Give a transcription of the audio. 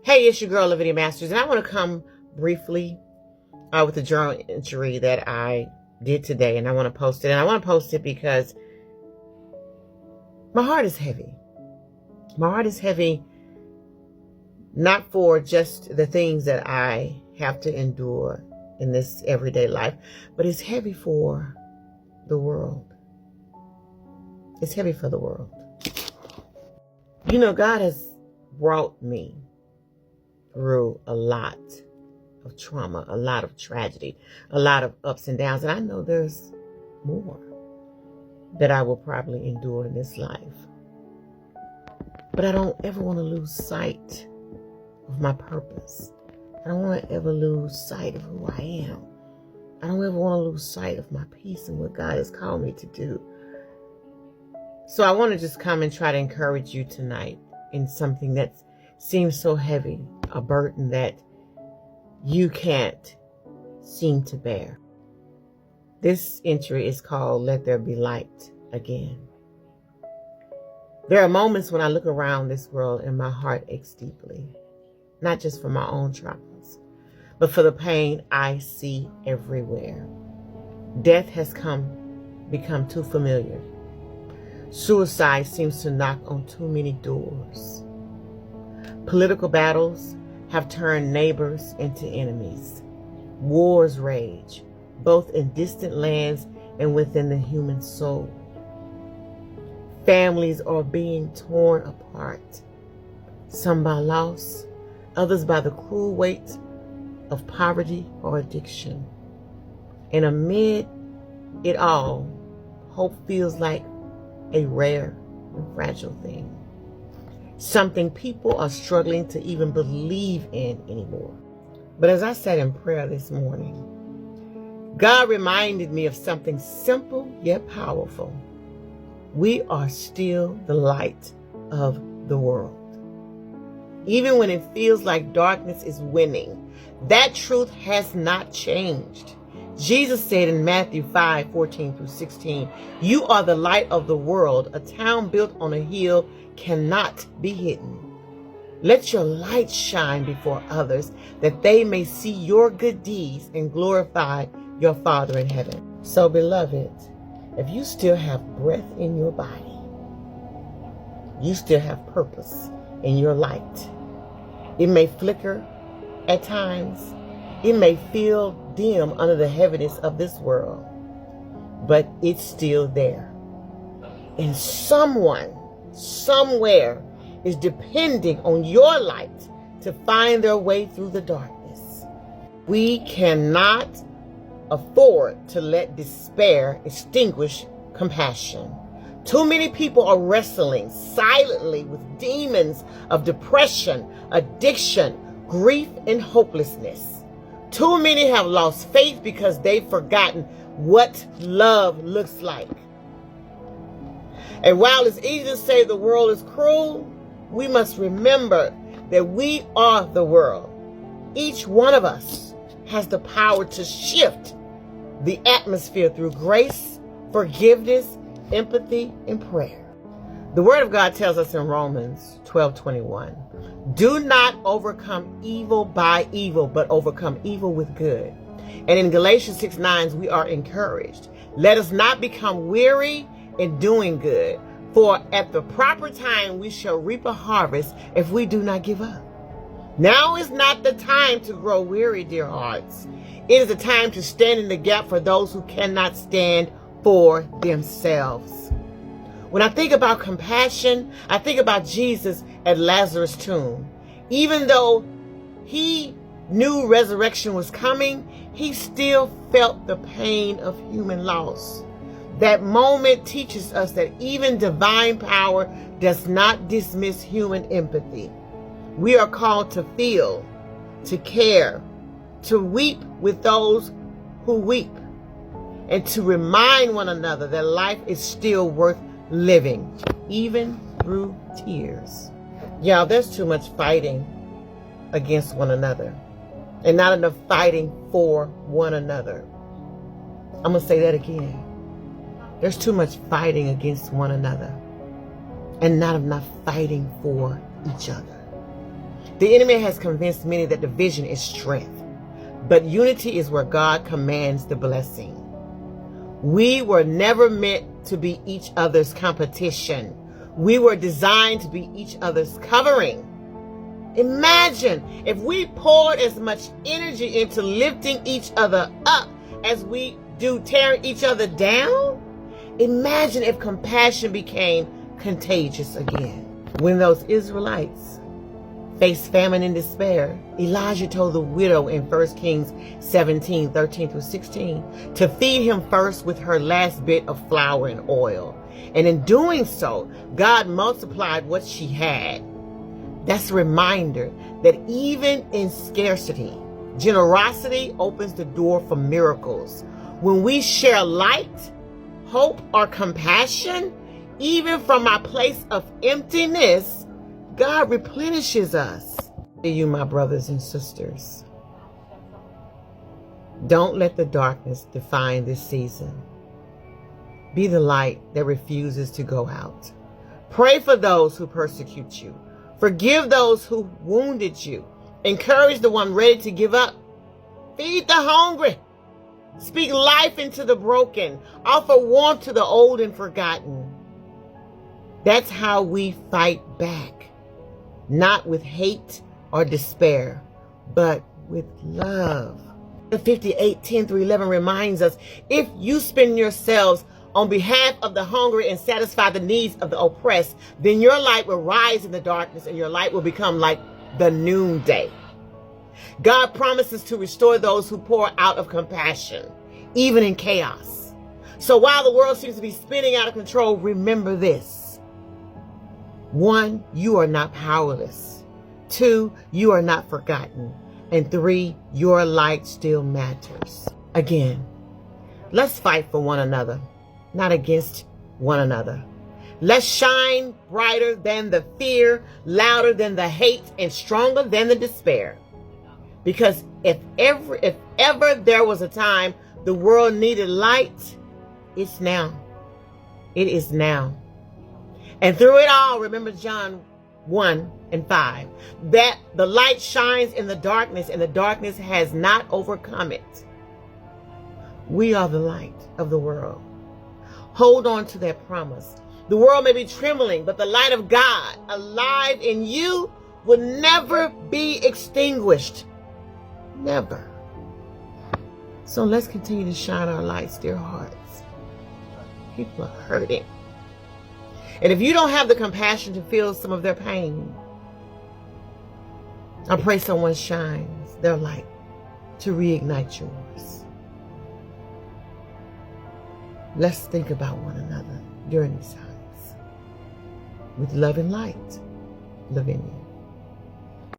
Hey, it's your girl, Lavinia Masters, and I want to come briefly with a journal entry that I did today, and I want to post it. And I want to post it because my heart is heavy. My heart is heavy not for just the things that I have to endure in this everyday life, but it's heavy for the world. It's heavy for the world. You know, God has brought me through a lot of trauma, a lot of tragedy, a lot of ups and downs. And I know there's more that I will probably endure in this life. But I don't ever want to lose sight of my purpose. I don't want to ever lose sight of who I am. I don't ever want to lose sight of my peace and what God has called me to do. So I want to just come and try to encourage you tonight in something that seems so heavy, a burden that you can't seem to bear. This entry is called Let There Be Light Again. There are moments when I look around this world and my heart aches deeply, not just for my own traumas, but for the pain I see everywhere. Death has become too familiar. Suicide seems to knock on too many doors. Political battles have turned neighbors into enemies. Wars rage, both in distant lands and within the human soul. Families are being torn apart, some by loss, others by the cruel weight of poverty or addiction. And amid it all, hope feels like a rare and fragile thing. Something people are struggling to even believe in anymore. But as I sat in prayer this morning, God reminded me of something simple yet powerful. We are still the light of the world. Even when it feels like darkness is winning, that truth has not changed. Jesus said in Matthew 5:14-16, "You are the light of the world. A town built on a hill cannot be hidden. Let your light shine before others, that they may see your good deeds and glorify your Father in heaven." So, beloved, if you still have breath in your body, you still have purpose in your light. It may flicker at times. It may feel dim under the heaviness of this world, but it's still there. And someone, somewhere, is depending on your light to find their way through the darkness. We cannot afford to let despair extinguish compassion. Too many people are wrestling silently with demons of depression, addiction, grief, and hopelessness. Too many have lost faith because they've forgotten what love looks like. And while it's easy to say the world is cruel, we must remember that we are the world. Each one of us has the power to shift the atmosphere through grace, forgiveness, empathy, and prayer. The Word of God tells us in Romans 12:21, "Do not overcome evil by evil, but overcome evil with good." And in Galatians 6:9, we are encouraged, "Let us not become weary in doing good, for at the proper time we shall reap a harvest if we do not give up." Now is not the time to grow weary, dear hearts. It is the time to stand in the gap for those who cannot stand for themselves. When I think about compassion, I think about Jesus at Lazarus' tomb. Even though he knew resurrection was coming, he still felt the pain of human loss. That moment teaches us that even divine power does not dismiss human empathy. We are called to feel, to care, to weep with those who weep, and to remind one another that life is still worth living, even through tears. Y'all, there's too much fighting against one another and not enough fighting for one another. I'm going to say that again. There's too much fighting against one another and not enough fighting for each other. The enemy has convinced many that division is strength, but unity is where God commands the blessing. We were never meant to be each other's competition. We were designed to be each other's covering. Imagine if we poured as much energy into lifting each other up as we do tearing each other down. Imagine if compassion became contagious again. When those Israelites faced famine and despair, Elijah told the widow in 1 Kings 17:13-16 to feed him first with her last bit of flour and oil. And in doing so, God multiplied what she had. That's a reminder that even in scarcity, generosity opens the door for miracles. When we share light, hope, or compassion, even from our place of emptiness, God replenishes us. To you, my brothers and sisters, don't let the darkness define this season. Be the light that refuses to go out. Pray for those who persecute you. Forgive those who wounded you. Encourage the one ready to give up. Feed the hungry. Speak life into the broken. Offer warmth to the old and forgotten. That's how we fight back. Not with hate or despair, but with love. 58:10-11 reminds us, if you spend yourselves on behalf of the hungry and satisfy the needs of the oppressed, then your light will rise in the darkness and your light will become like the noonday. God promises to restore those who pour out of compassion, even in chaos. So while the world seems to be spinning out of control, remember this. 1, you are not powerless. 2, you are not forgotten. And 3, your light still matters. Again, let's fight for one another, not against one another. Let's shine brighter than the fear, louder than the hate, and stronger than the despair. Because if ever there was a time the world needed light, it's now. It is now. And through it all, remember John 1:5, that the light shines in the darkness and the darkness has not overcome it. We are the light of the world. Hold on to that promise. The world may be trembling, but the light of God alive in you will never be extinguished. Never. So let's continue to shine our lights, dear hearts. People are hurting. And if you don't have the compassion to feel some of their pain, I pray someone shines their light to reignite yours. Let's think about one another during these times. With love and light, Lavinia.